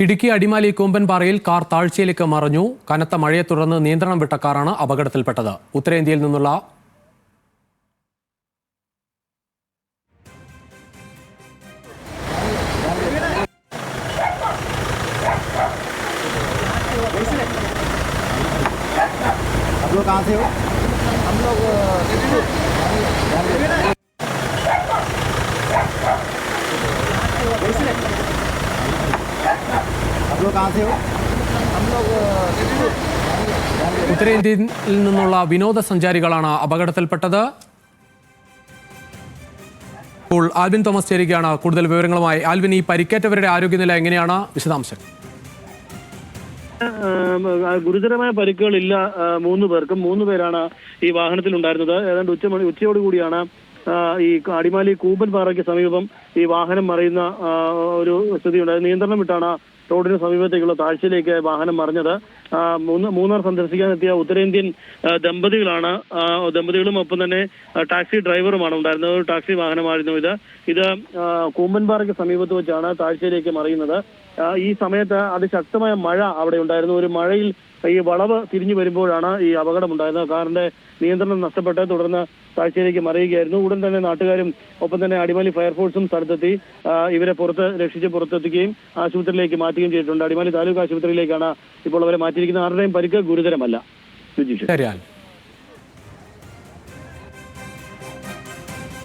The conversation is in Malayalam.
ഇടുക്കി അടിമാലി കൂമ്പൻപാറയിൽ കാർ താഴ്ചയിലേക്ക് മറിഞ്ഞു. കനത്ത മഴയെ തുടർന്ന് നിയന്ത്രണം വിട്ട കാറാണ് അപകടത്തിൽപ്പെട്ടത്. ഉത്തരേന്ത്യയിൽ നിന്നുള്ള ഉത്തരേന്ത്യയിൽ നിന്നുള്ള വിനോദസഞ്ചാരികളാണ് അപകടത്തിൽപ്പെട്ടത്. ഇപ്പോൾ ആൽവിൻ തോമസ് ചേരുകയാണ് കൂടുതൽ വിവരങ്ങളുമായി. ആൽവിൻ, ഈ പരിക്കേറ്റവരുടെ ആരോഗ്യനില എങ്ങനെയാണ്? വിശദാംശം. ഗുരുതരമായ പരിക്കുകളില്ല 3 പേർക്കും. 3 പേരാണ് ഈ വാഹനത്തിൽ ഉണ്ടായിരുന്നത്. ഏതാണ്ട് ഉച്ചയോടുകൂടിയാണ് ഈ അടിമാലി കൂമ്പൻപാറയ്ക്ക് സമീപം ഈ വാഹനം മറിയുന്ന ഒരു സ്ഥിതി ഉണ്ടായത്. നിയന്ത്രണം വിട്ടാണ് റോഡിന് സമീപത്തേക്കുള്ള താഴ്ചയിലേക്ക് വാഹനം മറിഞ്ഞത്. മൂന്നാർ സന്ദർശിക്കാനെത്തിയ ഉത്തരേന്ത്യൻ ദമ്പതികളും ഒപ്പം തന്നെ ടാക്സി ഡ്രൈവറുമാണ് ഉണ്ടായിരുന്നത്. ഒരു ടാക്സി വാഹനമായിരുന്നു ഇത് കൂമ്പൻപാറയ്ക്ക് സമീപത്ത് വെച്ചാണ് താഴ്ചയിലേക്ക് മറിയുന്നത്. ഈ സമയത്ത് അതിശക്തമായ മഴ അവിടെ ഉണ്ടായിരുന്നു. ഒരു മഴയിൽ ഈ വളവ് തിരിഞ്ഞു വരുമ്പോഴാണ് ഈ അപകടം ഉണ്ടായത്. കാറിന്റെ നിയന്ത്രണം നഷ്ടപ്പെട്ട് തുടർന്ന് താഴ്ചയിലേക്ക് മറിയുകയായിരുന്നു. ഉടൻ തന്നെ നാട്ടുകാരും ഒപ്പം തന്നെ അടിമാലി ഫയർഫോഴ്സും സ്ഥലത്തെത്തി ഇവരെ രക്ഷിച്ച് പുറത്തെത്തിക്കുകയും ആശുപത്രിയിലേക്ക് മാറ്റുകയും ചെയ്തിട്ടുണ്ട്. അടിമാലി താലൂക്ക് ആശുപത്രിയിലേക്കാണ് ഇപ്പോൾ അവരെ മാറ്റിയിരിക്കുന്നത്. ആരുടെയും പരിക്ക് ഗുരുതരമല്ല.